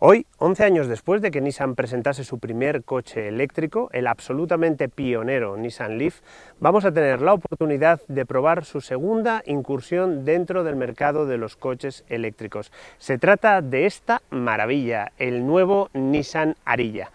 Hoy, 11 años después de que Nissan presentase su primer coche eléctrico, el absolutamente pionero Nissan Leaf, vamos a tener la oportunidad de probar su segunda incursión dentro del mercado de los coches eléctricos. Se trata de esta maravilla, el nuevo Nissan Ariya.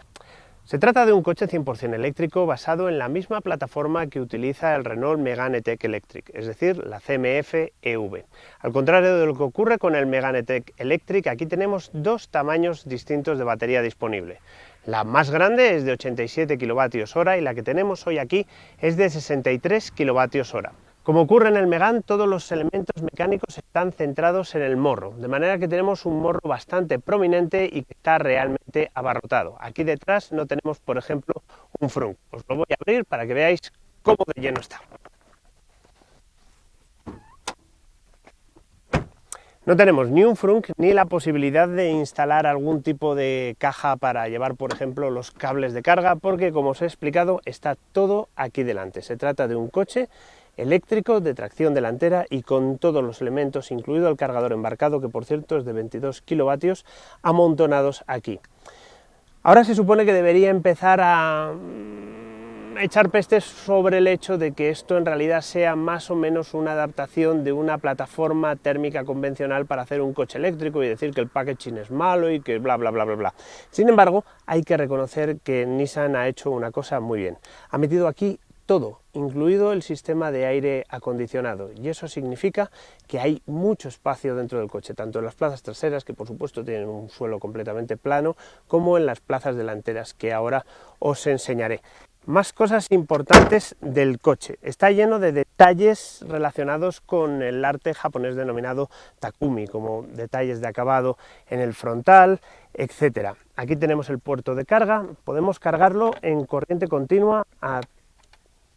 Se trata de un coche 100% eléctrico basado en la misma plataforma que utiliza el Renault Megane E-Tech Electric, es decir, la CMF EV. Al contrario de lo que ocurre con el Megane E-Tech Electric, aquí tenemos dos tamaños distintos de batería disponible. La más grande es de 87 kWh y la que tenemos hoy aquí es de 63 kWh. Como ocurre en el Megane, todos los elementos mecánicos están centrados en el morro, de manera que tenemos un morro bastante prominente y que está realmente abarrotado. Aquí detrás no tenemos, por ejemplo, un frunk. Os lo voy a abrir para que veáis cómo de lleno está. No tenemos ni un frunk ni la posibilidad de instalar algún tipo de caja para llevar, por ejemplo, los cables de carga, porque, como os he explicado, está todo aquí delante. Se trata de un coche eléctrico de tracción delantera y con todos los elementos, incluido el cargador embarcado, que por cierto es de 22 kilovatios, amontonados aquí. Ahora se supone que debería empezar a echar pestes sobre el hecho de que esto en realidad sea más o menos una adaptación de una plataforma térmica convencional para hacer un coche eléctrico y decir que el packaging es malo y que bla bla bla bla bla. Sin embargo, hay que reconocer que Nissan ha hecho una cosa muy bien. Ha metido aquí todo, incluido el sistema de aire acondicionado, y eso significa que hay mucho espacio dentro del coche, tanto en las plazas traseras, que por supuesto tienen un suelo completamente plano, como en las plazas delanteras, que ahora os enseñaré. Más cosas importantes del coche. Está lleno de detalles relacionados con el arte japonés denominado Takumi, como detalles de acabado en el frontal, etc. Aquí tenemos el puerto de carga, podemos cargarlo en corriente continua a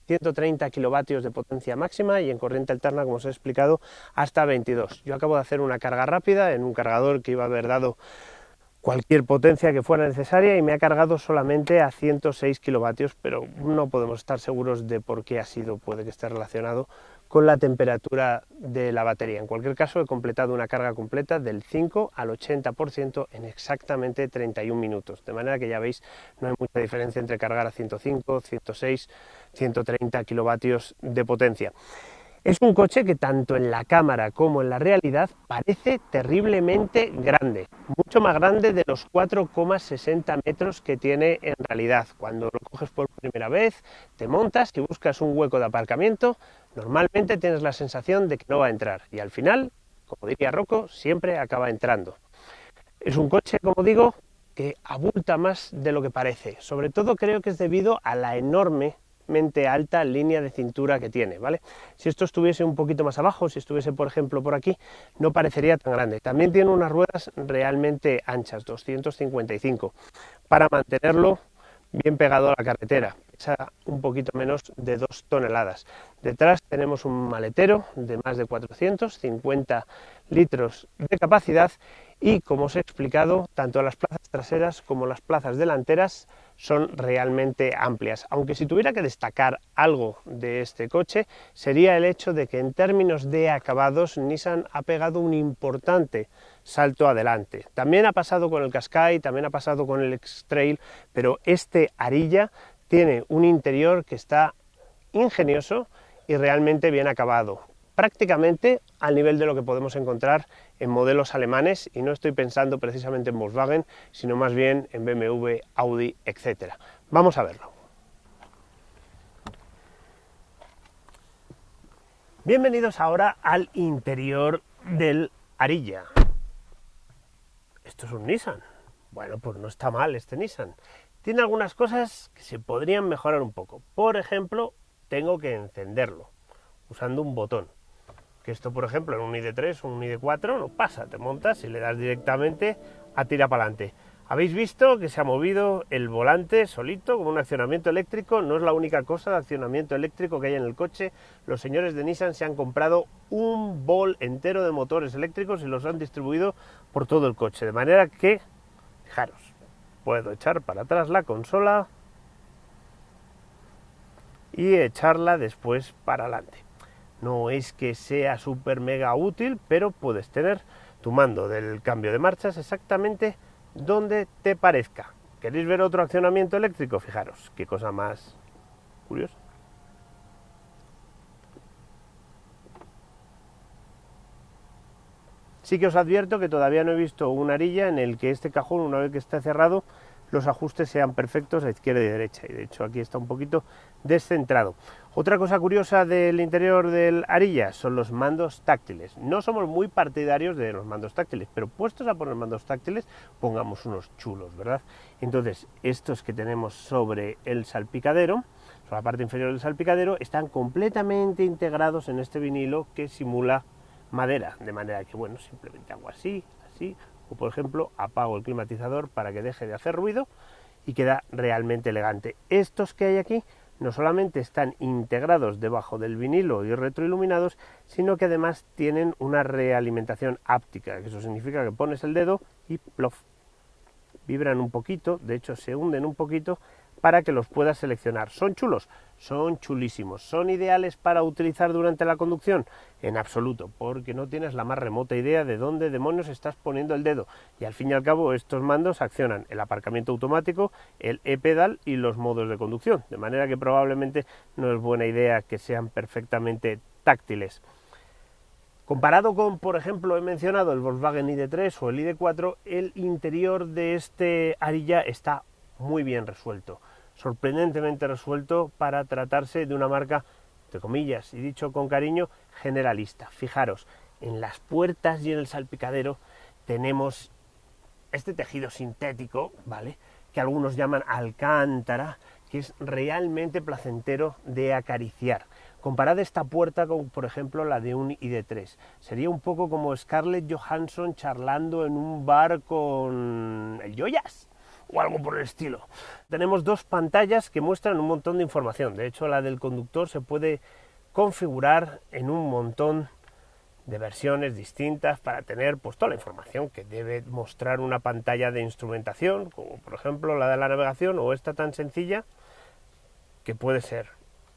130 kilovatios de potencia máxima y en corriente alterna, como os he explicado, hasta 22. Yo acabo de hacer una carga rápida en un cargador que iba a haber dado cualquier potencia que fuera necesaria y me ha cargado solamente a 106 kilovatios, pero no podemos estar seguros de por qué ha sido. Puede que esté relacionado con la temperatura de la batería. En cualquier caso, he completado una carga completa del 5 al 80% en exactamente 31 minutos, de manera que ya veis, no hay mucha diferencia entre cargar a 105, 106, 130 kilovatios de potencia. Es un coche que tanto en la cámara como en la realidad parece terriblemente grande, mucho más grande de los 4,60 metros que tiene en realidad. Cuando lo coges por primera vez, te montas y buscas un hueco de aparcamiento, normalmente tienes la sensación de que no va a entrar y al final, como diría Rocco, siempre acaba entrando. Es un coche, como digo, que abulta más de lo que parece. Sobre todo creo que es debido a la enorme alta línea de cintura que tiene, ¿vale? Si esto estuviese un poquito más abajo, si estuviese por ejemplo por aquí, no parecería tan grande. También tiene unas ruedas realmente anchas, 255, para mantenerlo bien pegado a la carretera. Pesa un poquito menos de 2 toneladas. Detrás tenemos un maletero de más de 450 litros de capacidad y, como os he explicado, tanto las plazas traseras como las plazas delanteras son realmente amplias. Aunque si tuviera que destacar algo de este coche, sería el hecho de que en términos de acabados Nissan ha pegado un importante salto adelante. También ha pasado con el Qashqai, también ha pasado con el X-Trail, pero este Ariya tiene un interior que está ingenioso y realmente bien acabado, prácticamente al nivel de lo que podemos encontrar en modelos alemanes, y no estoy pensando precisamente en Volkswagen, sino más bien en BMW, Audi, etc. Vamos a verlo. Bienvenidos ahora al interior del Ariya. ¿Esto es un Nissan? Bueno, pues no está mal este Nissan. Tiene algunas cosas que se podrían mejorar un poco. Por ejemplo, tengo que encenderlo usando un botón. Que esto, por ejemplo, en un ID3 o un ID4 no pasa, te montas y le das directamente a tira para adelante. Habéis visto que se ha movido el volante solito con un accionamiento eléctrico. No es la única cosa de accionamiento eléctrico que hay en el coche. Los señores de Nissan se han comprado un bol entero de motores eléctricos y los han distribuido por todo el coche, de manera que, fijaros, puedo echar para atrás la consola y echarla después para adelante. No es que sea súper mega útil, pero puedes tener tu mando del cambio de marchas exactamente donde te parezca. ¿Queréis ver otro accionamiento eléctrico? Fijaros, qué cosa más curiosa. Sí que os advierto que todavía no he visto una arilla en el que este cajón, una vez que esté cerrado, los ajustes sean perfectos a izquierda y derecha, y de hecho aquí está un poquito descentrado. Otra cosa curiosa del interior del arilla son los mandos táctiles. No somos muy partidarios de los mandos táctiles, pero puestos a poner mandos táctiles, pongamos unos chulos, ¿verdad? Entonces, estos que tenemos sobre el salpicadero, sobre la parte inferior del salpicadero, están completamente integrados en este vinilo que simula madera, de manera que, bueno, simplemente hago así, así, o por ejemplo apago el climatizador para que deje de hacer ruido y queda realmente elegante. Estos que hay aquí no solamente están integrados debajo del vinilo y retroiluminados, sino que además tienen una realimentación áptica, que eso significa que pones el dedo y plof, vibran un poquito, de hecho se hunden un poquito para que los puedas seleccionar. ¿Son chulos? Son chulísimos. ¿Son ideales para utilizar durante la conducción? En absoluto, porque no tienes la más remota idea de dónde demonios estás poniendo el dedo. Y al fin y al cabo estos mandos accionan el aparcamiento automático, el e-pedal y los modos de conducción, de manera que probablemente no es buena idea que sean perfectamente táctiles. Comparado con, por ejemplo, he mencionado el Volkswagen ID3 o el ID4, el interior de este arilla está muy bien resuelto, sorprendentemente resuelto para tratarse de una marca, entre comillas, y dicho con cariño, generalista. Fijaros, en las puertas y en el salpicadero tenemos este tejido sintético, ¿vale?, que algunos llaman alcántara, que es realmente placentero de acariciar. Comparad esta puerta con, por ejemplo, la de un ID3. Sería un poco como Scarlett Johansson charlando en un bar con el Joyas o algo por el estilo. Tenemos dos pantallas que muestran un montón de información. De hecho, la del conductor se puede configurar en un montón de versiones distintas para tener pues toda la información que debe mostrar una pantalla de instrumentación, como por ejemplo la de la navegación, o esta tan sencilla que puede ser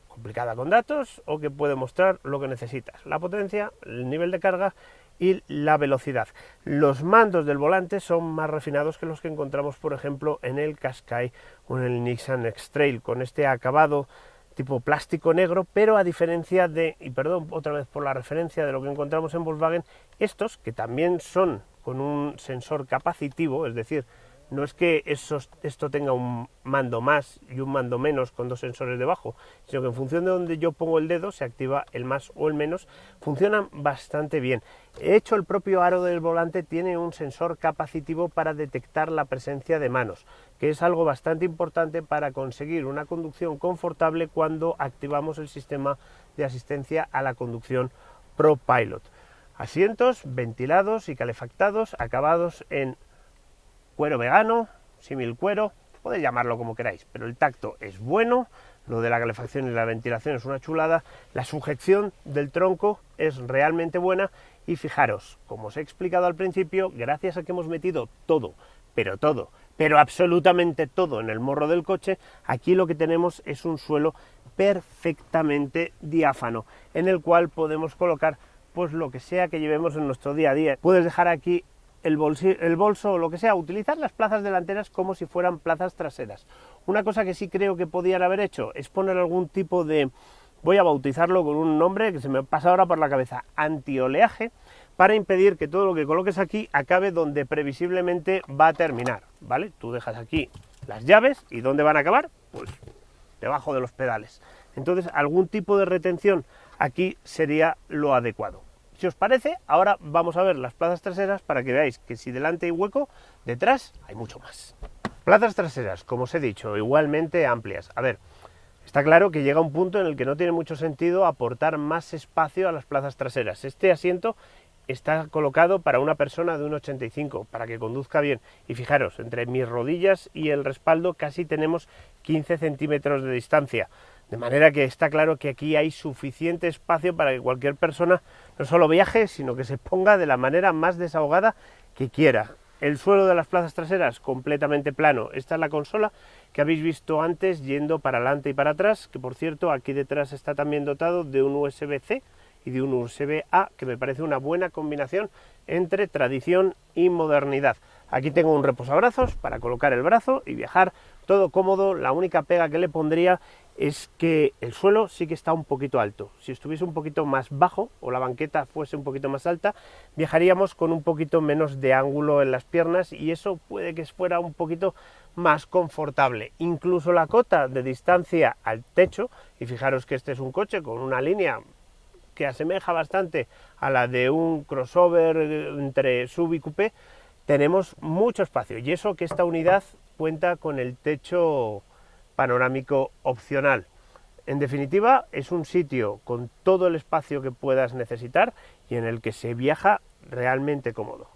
complicada con datos o que puede mostrar lo que necesitas: la potencia, el nivel de carga y la velocidad. Los mandos del volante son más refinados que los que encontramos, por ejemplo, en el Qashqai o en el Nissan X-Trail, con este acabado tipo plástico negro, pero a diferencia de, y perdón otra vez por la referencia, de lo que encontramos en Volkswagen, estos, que también son con un sensor capacitivo, es decir, no es que esto tenga un mando más y un mando menos con dos sensores debajo, sino que en función de donde yo pongo el dedo se activa el más o el menos. Funcionan bastante bien. De hecho, el propio aro del volante tiene un sensor capacitivo para detectar la presencia de manos, que es algo bastante importante para conseguir una conducción confortable cuando activamos el sistema de asistencia a la conducción ProPilot. Asientos ventilados y calefactados, acabados en cuero vegano, símil cuero, podéis llamarlo como queráis, pero el tacto es bueno, lo de la calefacción y la ventilación es una chulada, la sujeción del tronco es realmente buena y fijaros, como os he explicado al principio, gracias a que hemos metido todo, pero absolutamente todo en el morro del coche, aquí lo que tenemos es un suelo perfectamente diáfano, en el cual podemos colocar pues lo que sea que llevemos en nuestro día a día. Puedes dejar aquí el bolso o lo que sea, utilizar las plazas delanteras como si fueran plazas traseras. Una cosa que sí creo que podían haber hecho es poner algún tipo de, voy a bautizarlo con un nombre que se me pasa ahora por la cabeza, antioleaje, para impedir que todo lo que coloques aquí acabe donde previsiblemente va a terminar, ¿vale? Tú dejas aquí las llaves y ¿dónde van a acabar? Pues debajo de los pedales. Entonces, algún tipo de retención aquí sería lo adecuado. Si os parece, ahora vamos a ver las plazas traseras para que veáis que si delante hay hueco, detrás hay mucho más. Plazas traseras, como os he dicho, igualmente amplias. A ver, está claro que llega un punto en el que no tiene mucho sentido aportar más espacio a las plazas traseras. Este asiento está colocado para una persona de 1,85, para que conduzca bien. Y fijaros, entre mis rodillas y el respaldo casi tenemos 15 centímetros de distancia. De manera que está claro que aquí hay suficiente espacio para que cualquier persona no solo viaje, sino que se ponga de la manera más desahogada que quiera. El suelo de las plazas traseras completamente plano. Esta es la consola que habéis visto antes yendo para adelante y para atrás, que por cierto aquí detrás está también dotado de un USB-C y de un USB-A, que me parece una buena combinación entre tradición y modernidad. Aquí tengo un reposabrazos para colocar el brazo y viajar todo cómodo. La única pega que le pondría es que el suelo sí que está un poquito alto. Si estuviese un poquito más bajo o la banqueta fuese un poquito más alta, viajaríamos con un poquito menos de ángulo en las piernas y eso puede que fuera un poquito más confortable. Incluso la cota de distancia al techo, y fijaros que este es un coche con una línea que asemeja bastante a la de un crossover entre sub y coupé, tenemos mucho espacio, y eso que esta unidad cuenta con el techo panorámico opcional. En definitiva, es un sitio con todo el espacio que puedas necesitar y en el que se viaja realmente cómodo.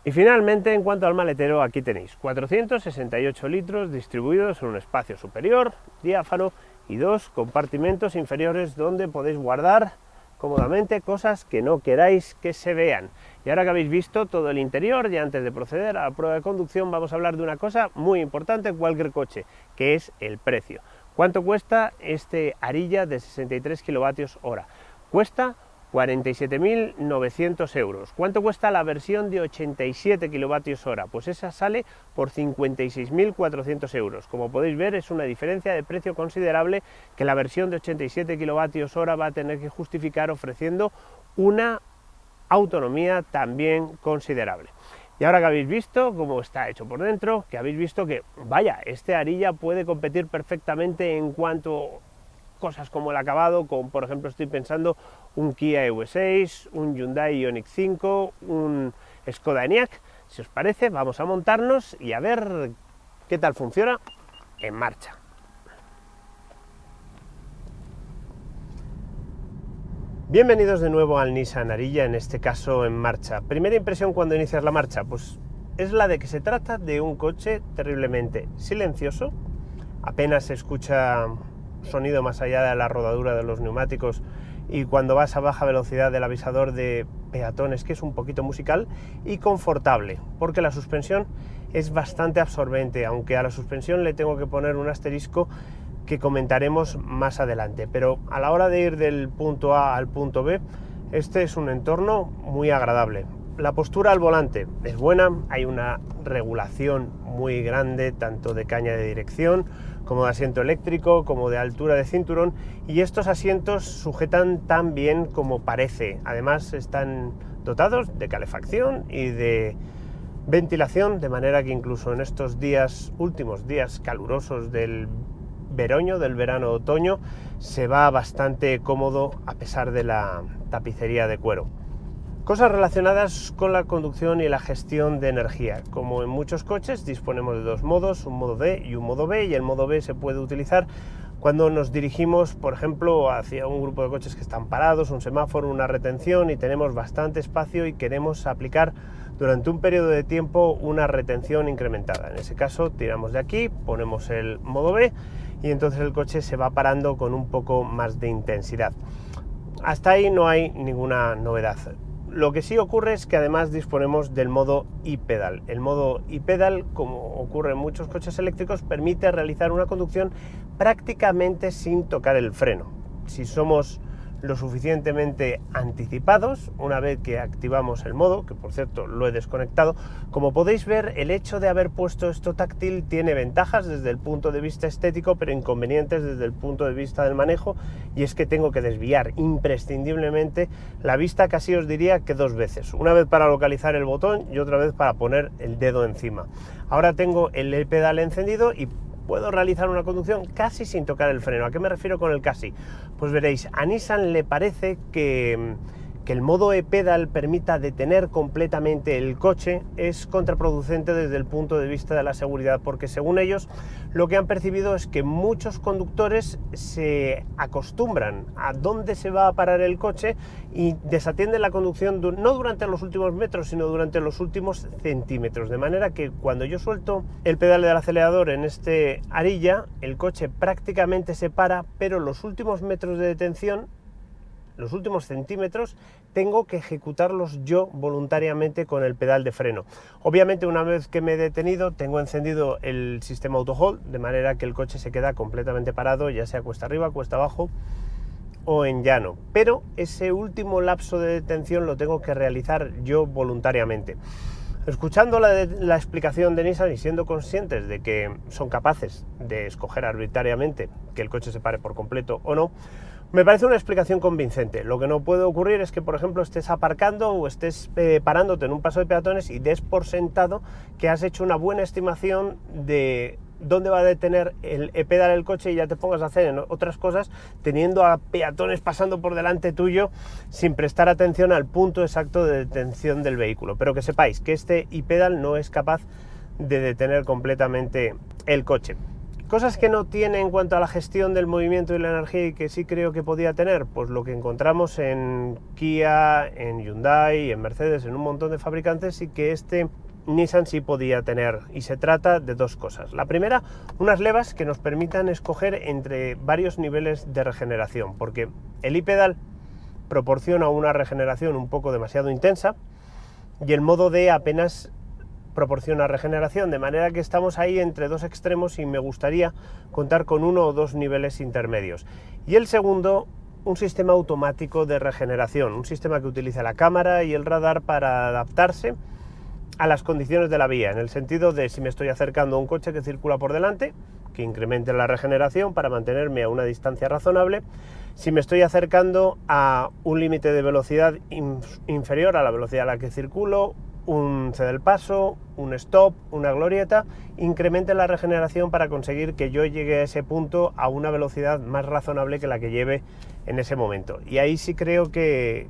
Y finalmente, en cuanto al maletero, aquí tenéis 468 litros distribuidos en un espacio superior, diáfano, y dos compartimentos inferiores donde podéis guardar cómodamente cosas que no queráis que se vean. Y ahora que habéis visto todo el interior, y antes de proceder a la prueba de conducción, vamos a hablar de una cosa muy importante en cualquier coche, que es el precio. ¿Cuánto cuesta este Ariya de 63 kilovatios hora? Cuesta 47.900 euros. ¿Cuánto cuesta la versión de 87 kilovatios hora? Pues esa sale por 56.400 euros. Como podéis ver, es una diferencia de precio considerable que la versión de 87 kilovatios hora va a tener que justificar ofreciendo una autonomía también considerable. Y ahora que habéis visto cómo está hecho por dentro, que habéis visto que, vaya, este Ariya puede competir perfectamente en cuanto cosas como el acabado, como por ejemplo estoy pensando un Kia EV6, un Hyundai Ioniq 5, un Skoda Enyaq. Si os parece, vamos a montarnos y a ver qué tal funciona en marcha. Bienvenidos de nuevo al Nissan Ariya, en este caso en marcha. Primera impresión cuando inicias la marcha, pues es la de que se trata de un coche terriblemente silencioso, apenas se escucha sonido más allá de la rodadura de los neumáticos, y cuando vas a baja velocidad del avisador de peatones, que es un poquito musical, y confortable, porque la suspensión es bastante absorbente, aunque a la suspensión le tengo que poner un asterisco que comentaremos más adelante. Pero a la hora de ir del punto A al punto B, este es un entorno muy agradable. La postura al volante es buena, hay una regulación muy grande, tanto de caña de dirección, como de asiento eléctrico, como de altura de cinturón, y estos asientos sujetan tan bien como parece. Además están dotados de calefacción y de ventilación, de manera que incluso en estos días, últimos días calurosos del verano-otoño, se va bastante cómodo a pesar de la tapicería de cuero. Cosas relacionadas con la conducción y la gestión de energía. Como en muchos coches, disponemos de dos modos, un modo D y un modo B, y el modo B se puede utilizar cuando nos dirigimos, por ejemplo, hacia un grupo de coches que están parados, un semáforo, una retención, y tenemos bastante espacio y queremos aplicar durante un periodo de tiempo una retención incrementada. En ese caso, tiramos de aquí, ponemos el modo B, y entonces el coche se va parando con un poco más de intensidad. Hasta ahí no hay ninguna novedad. Lo que sí ocurre es que además disponemos del modo e-pedal. El modo e-pedal, como ocurre en muchos coches eléctricos, permite realizar una conducción prácticamente sin tocar el freno. Si somos lo suficientemente anticipados, una vez que activamos el modo, que por cierto lo he desconectado, como podéis ver, el hecho de haber puesto esto táctil tiene ventajas desde el punto de vista estético, pero inconvenientes desde el punto de vista del manejo, y es que tengo que desviar imprescindiblemente la vista, casi os diría que dos veces, una vez para localizar el botón y otra vez para poner el dedo encima. Ahora tengo el pedal encendido y puedo realizar una conducción casi sin tocar el freno. ¿A qué me refiero con el casi? Pues veréis, a Nissan le parece que el modo e-pedal permita detener completamente el coche es contraproducente desde el punto de vista de la seguridad, porque según ellos lo que han percibido es que muchos conductores se acostumbran a dónde se va a parar el coche y desatienden la conducción no durante los últimos metros, sino durante los últimos centímetros, de manera que cuando yo suelto el pedal del acelerador en este Ariya, el coche prácticamente se para, pero los últimos metros de detención, los últimos centímetros, tengo que ejecutarlos yo voluntariamente con el pedal de freno. Obviamente, una vez que me he detenido, tengo encendido el sistema auto hold, de manera que el coche se queda completamente parado, ya sea cuesta arriba, cuesta abajo o en llano, pero ese último lapso de detención lo tengo que realizar yo voluntariamente. Escuchando la explicación de Nissan y siendo conscientes de que son capaces de escoger arbitrariamente que el coche se pare por completo o no, me parece una explicación convincente. Lo que no puede ocurrir es que, por ejemplo, estés aparcando o estés parándote en un paso de peatones y des por sentado que has hecho una buena estimación de dónde va a detener el e-pedal el coche y ya te pongas a hacer en otras cosas teniendo a peatones pasando por delante tuyo sin prestar atención al punto exacto de detención del vehículo. Pero que sepáis que este e-pedal no es capaz de detener completamente el coche. Cosas que no tiene en cuanto a la gestión del movimiento y la energía y que sí creo que podía tener, pues lo que encontramos en Kia, en Hyundai, en Mercedes, en un montón de fabricantes, y que este Nissan sí podía tener, y se trata de dos cosas. La primera, unas levas que nos permitan escoger entre varios niveles de regeneración, porque el e-pedal proporciona una regeneración un poco demasiado intensa y el modo D apenas proporciona regeneración, de manera que estamos ahí entre dos extremos y me gustaría contar con uno o dos niveles intermedios. Y el segundo, un sistema automático de regeneración, un sistema que utiliza la cámara y el radar para adaptarse a las condiciones de la vía, en el sentido de si me estoy acercando a un coche que circula por delante, que incremente la regeneración para mantenerme a una distancia razonable. Si me estoy acercando a un límite de velocidad inferior a la velocidad a la que circulo, un cede el paso, un stop, una glorieta, incremente la regeneración para conseguir que yo llegue a ese punto a una velocidad más razonable que la que lleve en ese momento. Y ahí sí creo que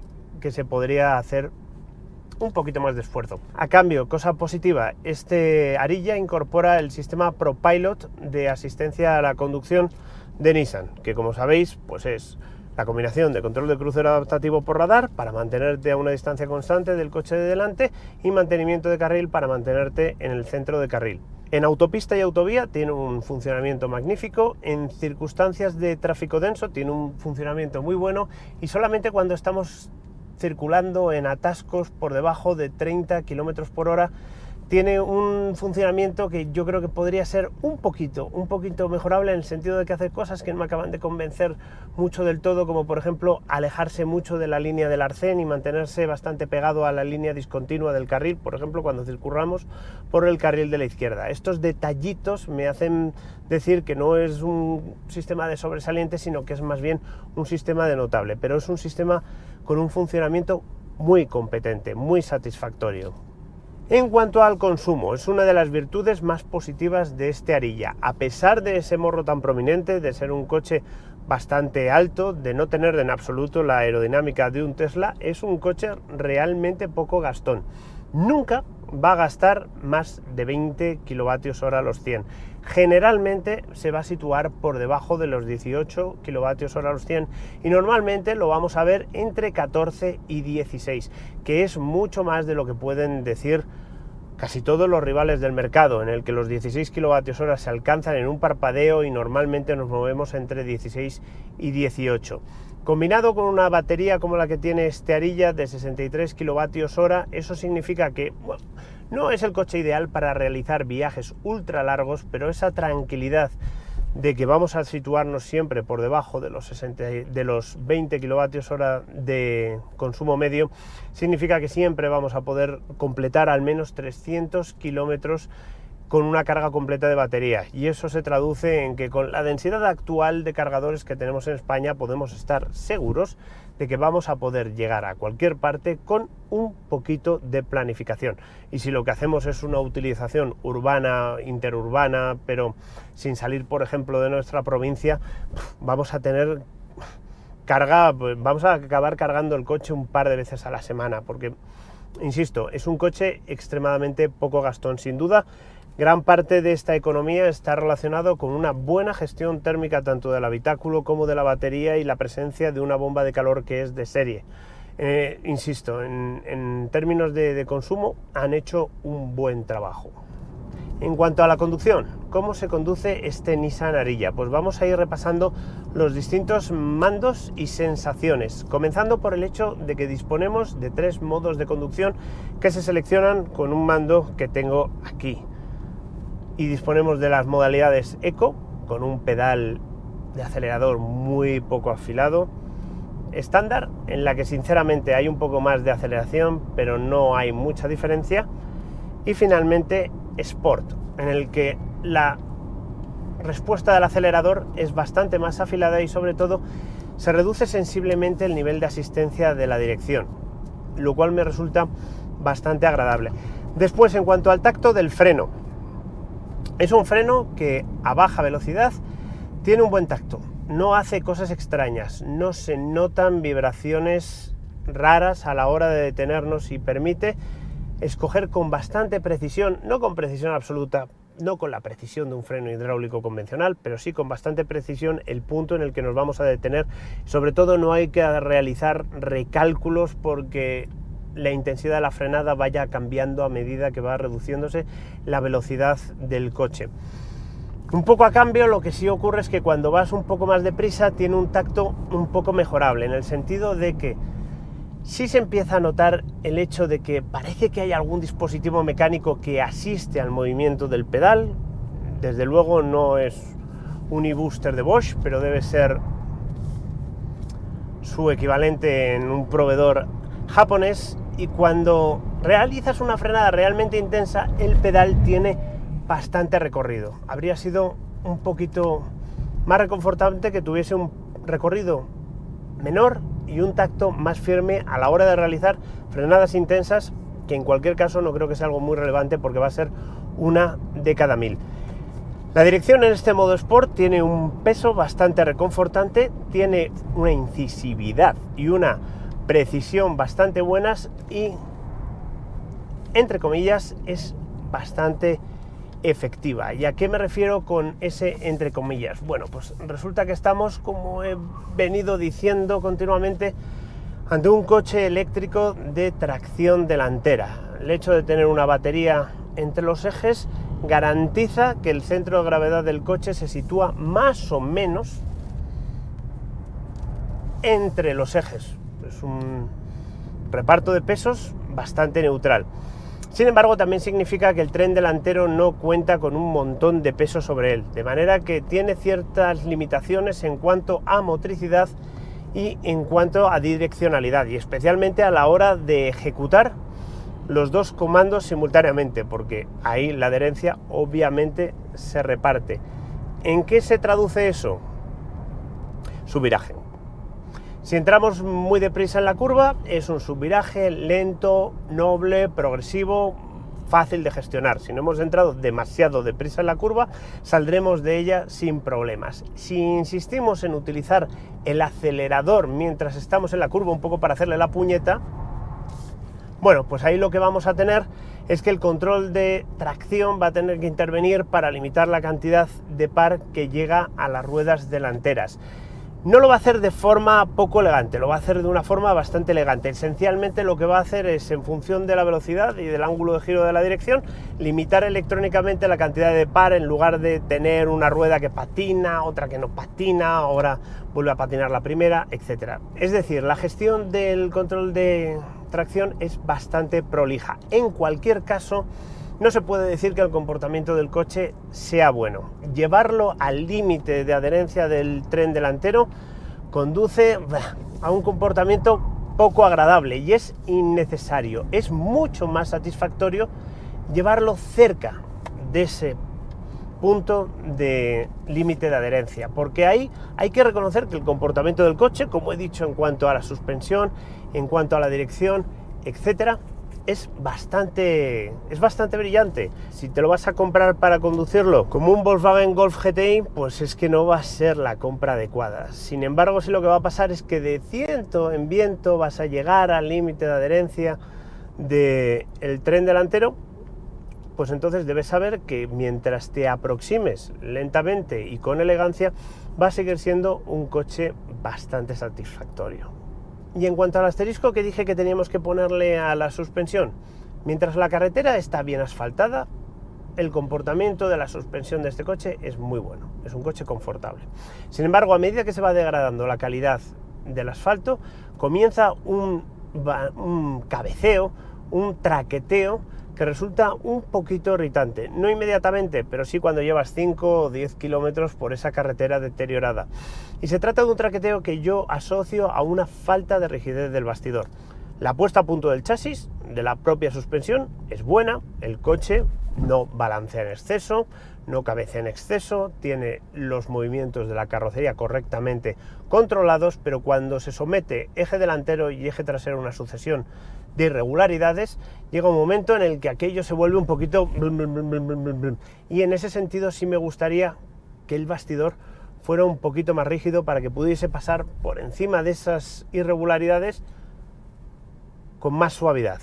se podría hacer un poquito más de esfuerzo. A cambio, cosa positiva, este Ariya incorpora el sistema ProPilot de asistencia a la conducción de Nissan, que como sabéis, pues es la combinación de control de crucero adaptativo por radar para mantenerte a una distancia constante del coche de delante y mantenimiento de carril para mantenerte en el centro de carril. En autopista y autovía tiene un funcionamiento magnífico, en circunstancias de tráfico denso tiene un funcionamiento muy bueno y solamente cuando estamos circulando en atascos por debajo de 30 km por hora tiene un funcionamiento que yo creo que podría ser un poquito mejorable, en el sentido de que hace cosas que no me acaban de convencer mucho del todo, como por ejemplo alejarse mucho de la línea del arcén y mantenerse bastante pegado a la línea discontinua del carril, por ejemplo cuando circulamos por el carril de la izquierda. Estos detallitos me hacen decir que no es un sistema de sobresaliente, sino que es más bien un sistema de notable, pero es un sistema con un funcionamiento muy competente, muy satisfactorio. En cuanto al consumo, es una de las virtudes más positivas de este Ariya. A pesar de ese morro tan prominente, de ser un coche bastante alto, de no tener en absoluto la aerodinámica de un Tesla, es un coche realmente poco gastón. Nunca va a gastar más de 20 kWh los 100. Generalmente se va a situar por debajo de los 18 kWh los 100 y normalmente lo vamos a ver entre 14 y 16, que es mucho más de lo que pueden decir casi todos los rivales del mercado, en el que los 16 kWh se alcanzan en un parpadeo y normalmente nos movemos entre 16 y 18. Combinado con una batería como la que tiene este Ariya de 63 kWh, eso significa que bueno, no es el coche ideal para realizar viajes ultra largos, pero esa tranquilidad de que vamos a situarnos siempre por debajo de los 20 kWh de consumo medio, significa que siempre vamos a poder completar al menos 300 kilómetros con una carga completa de batería, y eso se traduce en que con la densidad actual de cargadores que tenemos en España podemos estar seguros de que vamos a poder llegar a cualquier parte con un poquito de planificación. Y si lo que hacemos es una utilización urbana, interurbana, pero sin salir, por ejemplo, de nuestra provincia, vamos a tener carga, vamos a acabar cargando el coche un par de veces a la semana, porque, insisto, es un coche extremadamente poco gastón. Sin duda, gran parte de esta economía está relacionado con una buena gestión térmica tanto del habitáculo como de la batería y la presencia de una bomba de calor que es de serie. Insisto, en términos de consumo han hecho un buen trabajo. En cuanto a la conducción, ¿cómo se conduce este Nissan Ariya? Pues vamos a ir repasando los distintos mandos y sensaciones, comenzando por el hecho de que disponemos de 3 modos de conducción que se seleccionan con un mando que tengo aquí. Y disponemos de las modalidades Eco, con un pedal de acelerador muy poco afilado, estándar, en la que sinceramente hay un poco más de aceleración, pero no hay mucha diferencia, Y finalmente Sport, en el que la respuesta del acelerador es bastante más afilada y sobre todo se reduce sensiblemente el nivel de asistencia de la dirección, lo cual me resulta bastante agradable. Después, en cuanto al tacto del freno, es un freno que a baja velocidad tiene un buen tacto, no hace cosas extrañas, no se notan vibraciones raras a la hora de detenernos y permite escoger con bastante precisión, no con precisión absoluta, no con la precisión de un freno hidráulico convencional, pero sí con bastante precisión el punto en el que nos vamos a detener. Sobre todo no hay que realizar recálculos porque la intensidad de la frenada vaya cambiando a medida que va reduciéndose la velocidad del coche. Un poco a cambio, lo que sí ocurre es que cuando vas un poco más deprisa tiene un tacto un poco mejorable, en el sentido de que sí se empieza a notar el hecho de que parece que hay algún dispositivo mecánico que asiste al movimiento del pedal. Desde luego no es un e-booster de Bosch, pero debe ser su equivalente en un proveedor japonés, y cuando realizas una frenada realmente intensa el pedal tiene bastante recorrido. Habría sido un poquito más reconfortante que tuviese un recorrido menor y un tacto más firme a la hora de realizar frenadas intensas, que en cualquier caso no creo que sea algo muy relevante porque va a ser una de cada 1000. La dirección en este modo Sport tiene un peso bastante reconfortante, tiene una incisividad y una precisión bastante buenas y, entre comillas, es bastante efectiva. ¿Y a qué me refiero con ese entre comillas? Bueno, pues resulta que estamos, como he venido diciendo continuamente, ante un coche eléctrico de tracción delantera. El hecho de tener una batería entre los ejes garantiza que el centro de gravedad del coche se sitúa más o menos entre los ejes. Es un reparto de pesos bastante neutral. Sin embargo, también significa que el tren delantero no cuenta con un montón de peso sobre él, de manera que tiene ciertas limitaciones en cuanto a motricidad y en cuanto a direccionalidad, y especialmente a la hora de ejecutar los dos comandos simultáneamente, porque ahí la adherencia obviamente se reparte. ¿En qué se traduce eso? Subviraje. Si entramos muy deprisa en la curva, es un subviraje lento, noble, progresivo, fácil de gestionar. Si no hemos entrado demasiado deprisa en la curva, saldremos de ella sin problemas. Si insistimos en utilizar el acelerador mientras estamos en la curva, un poco para hacerle la puñeta, bueno, pues ahí lo que vamos a tener es que el control de tracción va a tener que intervenir para limitar la cantidad de par que llega a las ruedas delanteras. No lo va a hacer de forma poco elegante, lo va a hacer de una forma bastante elegante. Esencialmente lo que va a hacer es, en función de la velocidad y del ángulo de giro de la dirección, limitar electrónicamente la cantidad de par, en lugar de tener una rueda que patina, otra que no patina, ahora vuelve a patinar la primera, etc. Es decir, la gestión del control de tracción es bastante prolija. En cualquier caso, no se puede decir que el comportamiento del coche sea bueno. Llevarlo al límite de adherencia del tren delantero conduce a un comportamiento poco agradable y es innecesario. Es mucho más satisfactorio llevarlo cerca de ese punto de límite de adherencia, porque ahí hay que reconocer que el comportamiento del coche, como he dicho, en cuanto a la suspensión, en cuanto a la dirección, etcétera, es bastante brillante. Si te lo vas a comprar para conducirlo como un Volkswagen Golf GTI, pues es que no va a ser la compra adecuada. Sin embargo, sí, lo que va a pasar es que de viento en viento vas a llegar al límite de adherencia del tren delantero, pues entonces debes saber que mientras te aproximes lentamente y con elegancia, va a seguir siendo un coche bastante satisfactorio. Y en cuanto al asterisco que dije que teníamos que ponerle a la suspensión, mientras la carretera está bien asfaltada, el comportamiento de la suspensión de este coche es muy bueno, es un coche confortable. Sin embargo, a medida que se va degradando la calidad del asfalto, comienza un cabeceo, un traqueteo que resulta un poquito irritante. No inmediatamente, pero sí cuando llevas 5 o 10 kilómetros por esa carretera deteriorada. Y se trata de un traqueteo que yo asocio a una falta de rigidez del bastidor. La puesta a punto del chasis, de la propia suspensión, es buena, el coche no balancea en exceso, no cabecea en exceso, tiene los movimientos de la carrocería correctamente controlados, pero cuando se somete eje delantero y eje trasero a una sucesión de irregularidades, llega un momento en el que aquello se vuelve un poquito... Y en ese sentido sí me gustaría que el bastidor fuera un poquito más rígido para que pudiese pasar por encima de esas irregularidades con más suavidad,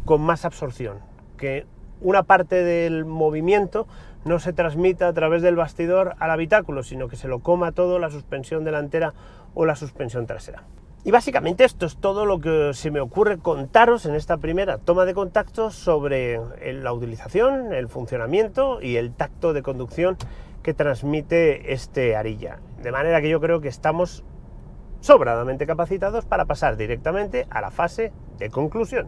con más absorción, que una parte del movimiento no se transmita a través del bastidor al habitáculo, sino que se lo coma todo la suspensión delantera o la suspensión trasera. Y básicamente esto es todo lo que se me ocurre contaros en esta primera toma de contacto sobre la utilización, el funcionamiento y el tacto de conducción que transmite este Ariya. De manera que yo creo que estamos sobradamente capacitados para pasar directamente a la fase de conclusión.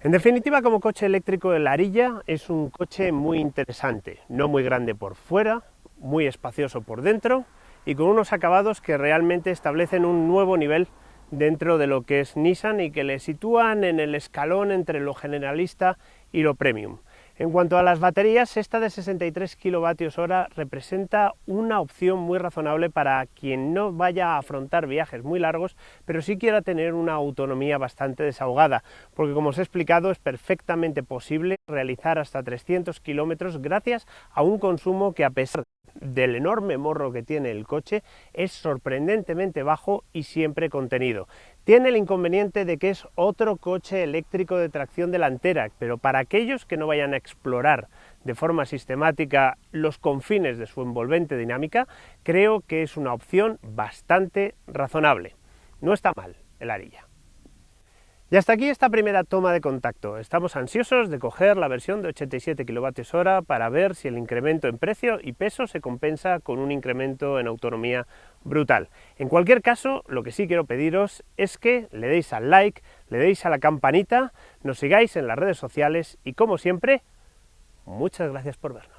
En definitiva, como coche eléctrico, el Ariya es un coche muy interesante, no muy grande por fuera, muy espacioso por dentro y con unos acabados que realmente establecen un nuevo nivel dentro de lo que es Nissan y que le sitúan en el escalón entre lo generalista y lo premium. En cuanto a las baterías, esta de 63 kWh representa una opción muy razonable para quien no vaya a afrontar viajes muy largos, pero sí quiera tener una autonomía bastante desahogada, porque como os he explicado es perfectamente posible realizar hasta 300 kilómetros gracias a un consumo que, a pesar del enorme morro que tiene el coche, es sorprendentemente bajo y siempre contenido. Tiene el inconveniente de que es otro coche eléctrico de tracción delantera, pero para aquellos que no vayan a explorar de forma sistemática los confines de su envolvente dinámica, creo que es una opción bastante razonable. No está mal el Ariya. Y hasta aquí esta primera toma de contacto. Estamos ansiosos de coger la versión de 87 kWh para ver si el incremento en precio y peso se compensa con un incremento en autonomía brutal. En cualquier caso, lo que sí quiero pediros es que le deis al like, le deis a la campanita, nos sigáis en las redes sociales y, como siempre, muchas gracias por vernos.